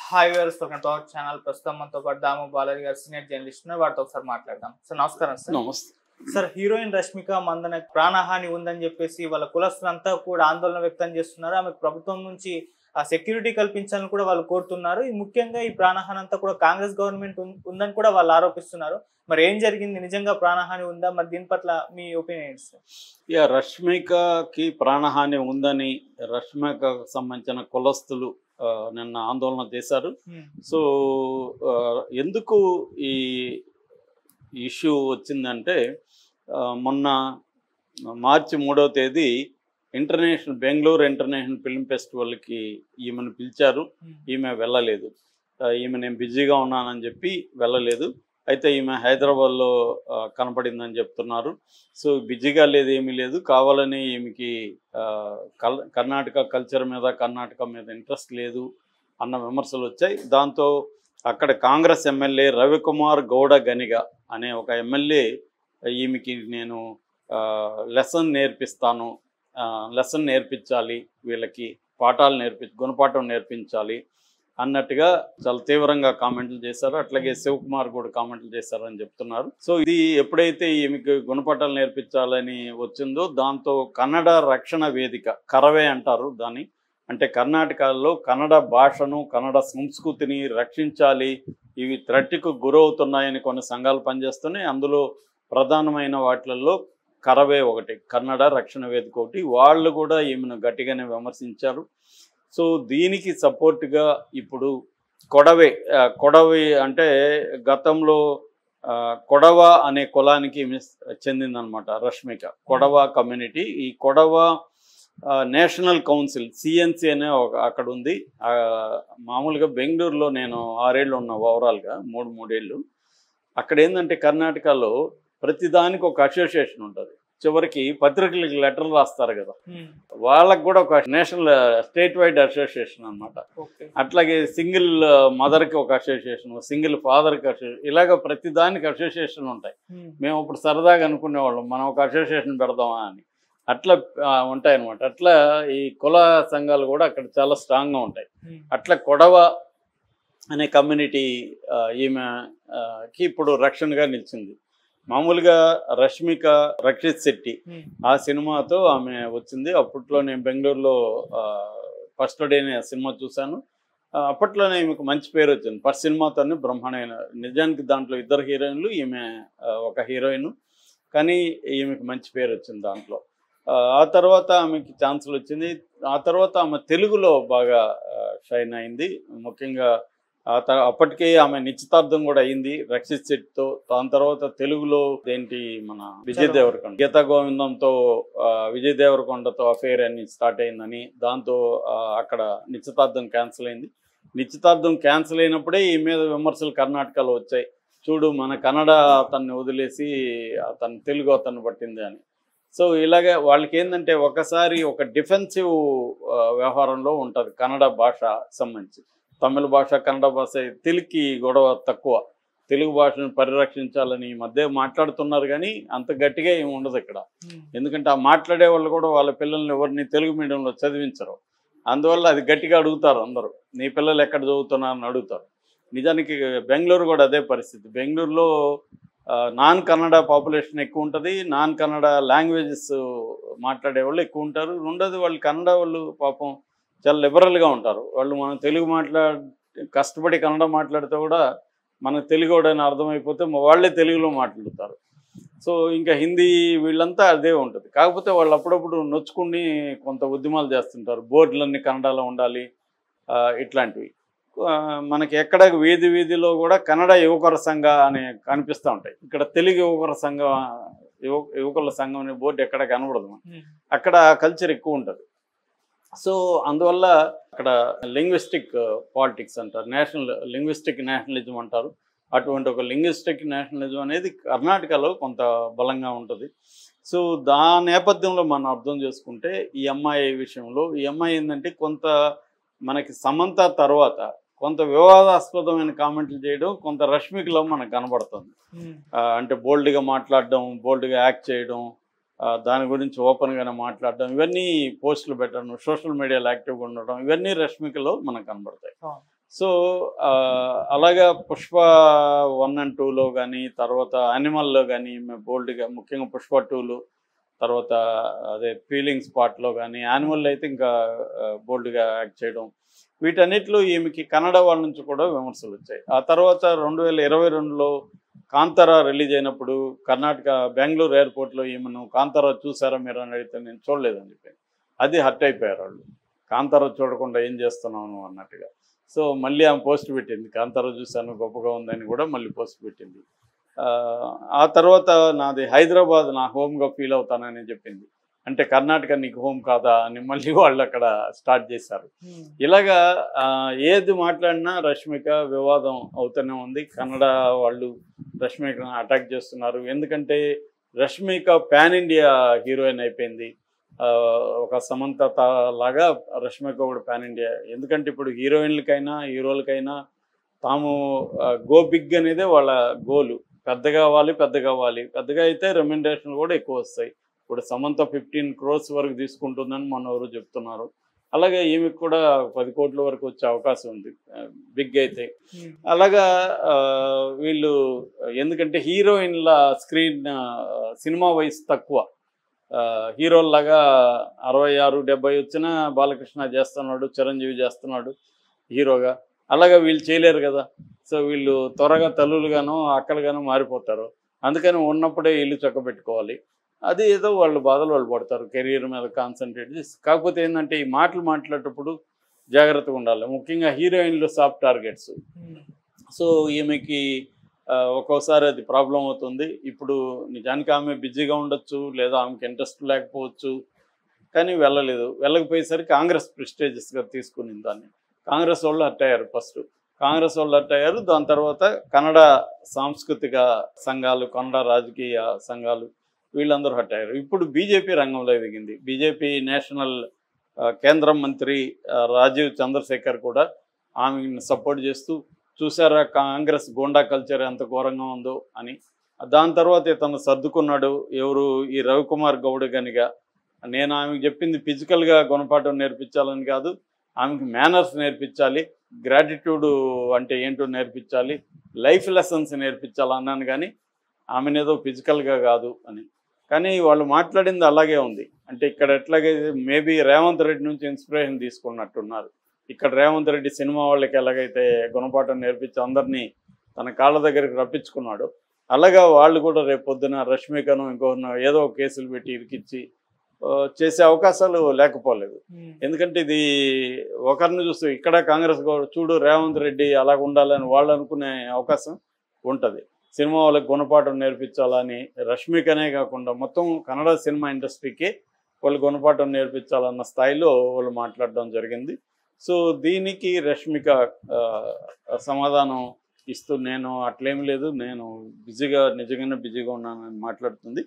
Hi viewers, welcome to our channel. ప్రస్తుతం మనతో పాటు దాము బాలాజీ గారు సీనియర్ జర్నలిస్ట్ ఉన్నారు. వాటితో ఒకసారి మాట్లాడదాం. సార్ నమస్కారం. సార్ నమస్తే సార్, హీరోయిన్ రష్మిక మందన ప్రాణహాని ఉందని చెప్పేసి వాళ్ళ కులస్తులంతా కూడా ఆందోళన వ్యక్తం చేస్తున్నారు. ఆమెకు ప్రభుత్వం నుంచి సెక్యూరిటీ కల్పించాలని కూడా వాళ్ళు కోరుతున్నారు. ముఖ్యంగా ఈ ప్రాణహాని అంతా కూడా కాంగ్రెస్ గవర్నమెంట్ ఉందని కూడా వాళ్ళు ఆరోపిస్తున్నారు. మరి ఏం జరిగింది? నిజంగా ప్రాణహాని ఉందా? మరి దీని పట్ల మీ ఒపీనియన్ సార్? రష్మికకి ప్రాణహాని ఉందని రష్మికకు సంబంధించిన కులస్తులు నిన్న ఆందోళన చేశారు. సో ఎందుకు ఈ ఇష్యూ వచ్చిందంటే, మొన్న మార్చి 3వ తేదీ బెంగళూరు ఇంటర్నేషనల్ ఫిల్మ్ ఫెస్టివల్కి ఈమెను పిలిచారు. ఈమె వెళ్ళలేదు. ఈమె నేను బిజీగా ఉన్నానని చెప్పి వెళ్ళలేదు. అయితే ఈమె హైదరాబాద్లో కనపడిందని చెప్తున్నారు. సో బిజీగా లేదు, ఏమీ లేదు, కావాలని ఈమెకి కర్ణాటక కల్చర్ మీద, కర్ణాటక మీద ఇంట్రెస్ట్ లేదు అన్న విమర్శలు వచ్చాయి. దాంతో అక్కడ కాంగ్రెస్ ఎమ్మెల్యే రవికుమార్ గౌడ గనిగ అనే ఒక ఎమ్మెల్యే ఈమెకి నేను లెసన్ నేర్పించాలి, వీళ్ళకి గుణపాఠం నేర్పించాలి అన్నట్టుగా చాలా తీవ్రంగా కామెంట్లు చేశారు. అట్లాగే శివకుమార్ కూడా కామెంట్లు చేశారని చెప్తున్నారు. సో ఇది ఎప్పుడైతే ఈమెకి గుణపాఠాలు నేర్పించాలని వచ్చిందో, దాంతో కన్నడ రక్షణ వేదిక, కరవే అంటారు దాన్ని, అంటే కర్ణాటకలో కన్నడ భాషను, కన్నడ సంస్కృతిని రక్షించాలి, ఇవి థ్రెట్కు గురవుతున్నాయని కొన్ని సంఘాలు పనిచేస్తున్నాయి. అందులో ప్రధానమైన వాటిల్లో కరవే ఒకటి, కన్నడ రక్షణ వేదిక ఒకటి. వాళ్ళు కూడా ఈమెను గట్టిగానే విమర్శించారు. సో దీనికి సపోర్ట్గా ఇప్పుడు కొడవి అంటే గతంలో కొడవ అనే కులానికి చెందిందనమాట రష్మిక. కొడవ కమ్యూనిటీ, ఈ కొడవ నేషనల్ కౌన్సిల్ సిఎన్సి అనే అక్కడ ఉంది. మామూలుగా బెంగళూరులో నేను 6 ఏళ్ళు ఉన్నా, ఓవరాల్గా 3 ఏళ్ళు. అక్కడ ఏంటంటే కర్ణాటకలో ప్రతిదానికి ఒక అసోసియేషన్ ఉంటుంది. చివరికి పత్రికలకి లెటర్లు రాస్తారు కదా, వాళ్ళకు కూడా ఒక స్టేట్ వైడ్ అసోసియేషన్ అనమాట. అట్లాగే సింగిల్ మదర్కి ఒక అసోసియేషన్, సింగిల్ ఫాదర్కి అసోసియేషన్, ఇలాగ ప్రతి దానికి అసోసియేషన్ ఉంటాయి. మేము ఇప్పుడు సరదాగా అనుకునేవాళ్ళం మనం ఒక అసోసియేషన్ పెడదామా అని. అట్లా ఉంటాయన్నమాట. అట్లా ఈ కుల సంఘాలు కూడా అక్కడ చాలా స్ట్రాంగ్గా ఉంటాయి. అట్లా కొడవ అనే కమ్యూనిటీ ఈమెకి ఇప్పుడు రక్షణగా నిలిచింది. మామూలుగా రష్మిక రక్షిత్ శెట్టి ఆ సినిమాతో ఆమె వచ్చింది. అప్పట్లో నేను బెంగళూరులో ఫస్ట్ డేనే ఆ సినిమా చూశాను. అప్పట్లోనే ఈమెకు మంచి పేరు వచ్చింది. ఫస్ట్ సినిమాతోనే బ్రహ్మాండమైన, నిజానికి దాంట్లో 2 హీరోయిన్లు, ఈమె ఒక హీరోయిన్, కానీ ఈమెకు మంచి పేరు వచ్చింది దాంట్లో. ఆ తర్వాత ఆమెకి ఛాన్సులు వచ్చింది. ఆ తర్వాత ఆమె తెలుగులో బాగా షైన్ అయింది. ముఖ్యంగా అప్పటికే ఆమె నిశ్చితార్థం కూడా అయింది రక్షిత్ శెట్టితో. దాని తర్వాత తెలుగులో మన విజయ్ దేవరకొండ, గీతా గోవిందంతో విజయ్ దేవరకొండతో అఫేర్ అని స్టార్ట్ అయిందని, దాంతో అక్కడ నిశ్చితార్థం క్యాన్సిల్ అయింది. నిశ్చితార్థం క్యాన్సిల్ అయినప్పుడే ఈ మీద విమర్శలు కర్ణాటకలో వచ్చాయి. చూడు, మన కన్నడ అతన్ని వదిలేసి తెలుగు అతన్ని పట్టింది అని. సో ఇలాగే వాళ్ళకి ఏంటంటే ఒకసారి ఒక డిఫెన్సివ్ వ్యవహారంలో ఉంటుంది కన్నడ భాష సంబంధించి. తమిళ భాష, కన్నడ భాష, తెలుగుకి గొడవ తక్కువ. తెలుగు భాషను పరిరక్షించాలని ఈ మధ్య మాట్లాడుతున్నారు, కానీ అంత గట్టిగా ఏమి ఉండదు ఇక్కడ. ఎందుకంటే ఆ మాట్లాడే వాళ్ళు కూడా వాళ్ళ పిల్లల్ని ఎవరిని తెలుగు మీడియంలో చదివించరు. అందువల్ల అది గట్టిగా అడుగుతారు అందరూ, నీ పిల్లలు ఎక్కడ చదువుతున్నారని అడుగుతారు. నిజానికి బెంగళూరు కూడా అదే పరిస్థితి. బెంగళూరులో నాన్ కన్నడ పాపులేషన్ ఎక్కువ ఉంటుంది, నాన్ కన్నడ లాంగ్వేజెస్ మాట్లాడే వాళ్ళు ఎక్కువ ఉంటారు. రెండోది వాళ్ళు కన్నడ వాళ్ళు పాపం చాలా లిబరల్గా ఉంటారు. వాళ్ళు మనం తెలుగు కష్టపడి కన్నడ మాట్లాడితే కూడా మనకు తెలుగు అని అర్థమైపోతే వాళ్ళే తెలుగులో మాట్లాడతారు. సో ఇంకా హిందీ వీళ్ళంతా అదే ఉంటుంది. కాకపోతే వాళ్ళు అప్పుడప్పుడు నొచ్చుకుని కొంత ఉద్యమాలు చేస్తుంటారు, బోర్డులన్నీ కన్నడలో ఉండాలి ఇట్లాంటివి. మనకి ఎక్కడ వీధిలో కూడా కన్నడ యువకుల సంఘ అని కనిపిస్తూ ఉంటాయి. ఇక్కడ తెలుగు యువకుల సంఘం అనే బోర్డు ఎక్కడ కనబడదు. అక్కడ కల్చర్ ఎక్కువ ఉంటుంది. సో అందువల్ల అక్కడ లింగ్విస్టిక్ పాలిటిక్స్ అంటారు, లింగ్విస్టిక్ నేషనలిజం అంటారు. అటువంటి ఒక లింగ్విస్టిక్ నేషనలిజం అనేది కర్ణాటకలో కొంత బలంగా ఉంటుంది. సో నేపథ్యంలో మనం అర్థం చేసుకుంటే ఈ అమ్మాయి విషయంలో, ఈ అమ్మాయి ఏంటంటే కొంత మనకి సమంత తర్వాత కొంత వివాదాస్పదమైన కామెంట్లు చేయడం కొంత రష్మికలో మనకు కనబడుతుంది. అంటే బోల్డ్గా మాట్లాడడం, బోల్డ్గా యాక్ట్ చేయడం, దాని గురించి ఓపెన్గానే మాట్లాడడం, ఇవన్నీ పోస్టులు పెట్టడం, సోషల్ మీడియాలో యాక్టివ్గా ఉండడం, ఇవన్నీ రష్మికలో మనకు కనబడతాయి. సో అలాగా పుష్ప 1 and 2లో కానీ, తర్వాత యానిమల్లో కానీ బోల్డ్గా, ముఖ్యంగా పుష్ప 2లో, తర్వాత అదే ఫీలింగ్స్ పార్ట్లో కానీ, యానిమల్ అయితే ఇంకా బోల్డ్గా యాక్ట్ చేయడం, వీటన్నిటిలో ఈమెకి కన్నడ వాళ్ళ నుంచి కూడా విమర్శలు వచ్చాయి. ఆ తర్వాత 2022లో కాంతారా రిలీజ్ అయినప్పుడు కర్ణాటక బెంగళూరు ఎయిర్పోర్ట్లో ఈమెను కాంతారా చూసారా మీరు అని అడిగితే నేను చూడలేదని చెప్పి అది హర్ట్ అయిపోయారు వాళ్ళు. కాంతారా చూడకుండా ఏం చేస్తున్నాను అన్నట్టుగా. సో మళ్ళీ ఆమె పోస్ట్ పెట్టింది, కాంతారా చూశాను గొప్పగా ఉందని కూడా మళ్ళీ పోస్ట్ పెట్టింది. ఆ తర్వాత నాది హైదరాబాద్ నా హోమ్గా ఫీల్ అవుతానని చెప్పింది. అంటే కర్ణాటక నీకు హోమ్ కాదా అని మళ్ళీ వాళ్ళు అక్కడ స్టార్ట్ చేశారు. ఇలాగా ఏది మాట్లాడినా రష్మిక వివాదం అవుతూనే ఉంది. కన్నడ వాళ్ళు రష్మికను అటాక్ చేస్తున్నారు. ఎందుకంటే రష్మిక పాన్ ఇండియా హీరోయిన్ అయిపోయింది. ఒక సమంత లాగా రష్మిక కూడా పాన్ ఇండియా. ఎందుకంటే ఇప్పుడు హీరోయిన్లకైనా హీరోలకైనా తాము గో బిగ్ అనేదే వాళ్ళ గోలు. పెద్దగా అవ్వాలి, పెద్దగా అవ్వాలి. పెద్దగా అయితే రెమ్యునరేషన్ కూడా ఎక్కువ వస్తాయి. ఇప్పుడు సమంత 15 crores వరకు తీసుకుంటుందని మన ఎవరు చెప్తున్నారు. అలాగే ఈమెకు కూడా 10 కోట్ల వరకు వచ్చే అవకాశం ఉంది బిగ్ అయితే. అలాగా వీళ్ళు ఎందుకంటే హీరోయిన్ల స్క్రీన్ సినిమా వయసు తక్కువ. హీరోల్లాగా 66-70 వచ్చినా బాలకృష్ణ చేస్తున్నాడు, చిరంజీవి చేస్తున్నాడు హీరోగా. అలాగా వీళ్ళు చేయలేరు కదా. సో వీళ్ళు త్వరగా తల్లులుగాను అక్కలుగాను మారిపోతారు. అందుకని ఉన్నప్పుడే ఇల్లు చక్కబెట్టుకోవాలి. అది ఏదో వాళ్ళు బాధలు వాళ్ళు పడతారు, కెరీర్ మీద కాన్సన్ట్రేట్ చేసి. కాకపోతే ఏంటంటే ఈ మాటలు మాట్లాడేటప్పుడు జాగ్రత్తగా ఉండాలి. ముఖ్యంగా హీరోయిన్లు సాఫ్ట్ టార్గెట్స్. సో ఈమెకి ఒక్కోసారి అది ప్రాబ్లం అవుతుంది. ఇప్పుడు నిజానికి ఆమె బిజీగా ఉండొచ్చు, లేదా ఆమెకి ఇంట్రెస్ట్ లేకపోవచ్చు, కానీ వెళ్ళలేదు. వెళ్ళకపోయేసరికి కాంగ్రెస్ ప్రెస్టేజియస్గా తీసుకుని దాన్ని కాంగ్రెస్ వాళ్ళు హర్ట్ అయ్యారు. ఫస్ట్ కాంగ్రెస్ వాళ్ళు హర్ట్ అయ్యారు. దాని తర్వాత కన్నడ సాంస్కృతిక సంఘాలు, కన్నడ రాజకీయ సంఘాలు వీళ్ళందరూ హర్ట్ అయ్యారు. ఇప్పుడు బీజేపీ రంగంలో దిగింది. బీజేపీ నేషనల్ కేంద్ర మంత్రి రాజీవ్ చంద్రశేఖర్ కూడా ఆమెను సపోర్ట్ చేస్తూ, చూసారా కాంగ్రెస్ గోండా కల్చర్ ఎంత ఘోరంగా ఉందో అని. దాని తర్వాత ఇతను సర్దుకున్నాడు. ఎవరు ఈ రవికుమార్ గౌడ్ గనిగా. నేను ఆమెకు చెప్పింది ఫిజికల్గా గుణపాఠం నేర్పించాలని కాదు, ఆమెకి మేనర్స్ నేర్పించాలి, గ్రాటిట్యూడ్ అంటే ఏంటో నేర్పించాలి, లైఫ్ లెసన్స్ నేర్పించాలన్నాను, కానీ ఆమెనేదో ఫిజికల్గా కాదు అని. కానీ వాళ్ళు మాట్లాడింది అలాగే ఉంది. అంటే ఇక్కడ ఎట్లాగైతే మేబీ రేవంత్ రెడ్డి నుంచి ఇన్స్పిరేషన్ తీసుకున్నట్టున్నారు. ఇక్కడ రేవంత్ రెడ్డి సినిమా వాళ్ళకి ఎలాగైతే గుణపాఠం నేర్పించి అందరినీ తన కాళ్ళ దగ్గరికి రప్పించుకున్నాడు, అలాగా వాళ్ళు కూడా రేపు పొద్దున రష్మికను ఇంకొక ఏదో కేసులు పెట్టి ఇరికిచ్చి చేసే అవకాశాలు లేకపోలేదు. ఎందుకంటే ఇది ఒకరిని చూస్తూ ఇక్కడ కాంగ్రెస్ చూడు రేవంత్ రెడ్డి అలాగ ఉండాలని వాళ్ళు అనుకునే అవకాశం ఉంటుంది. సినిమా వాళ్ళకి గుణపాఠం నేర్పించాలని రష్మికనే కాకుండా మొత్తం కన్నడ సినిమా ఇండస్ట్రీకి వాళ్ళు గుణపాఠం నేర్పించాలన్న స్థాయిలో వాళ్ళు మాట్లాడడం జరిగింది. సో దీనికి రష్మిక సమాధానం ఇస్తూ నేను అట్లేం లేదు, నేను నిజంగానే బిజీగా ఉన్నానని మాట్లాడుతుంది.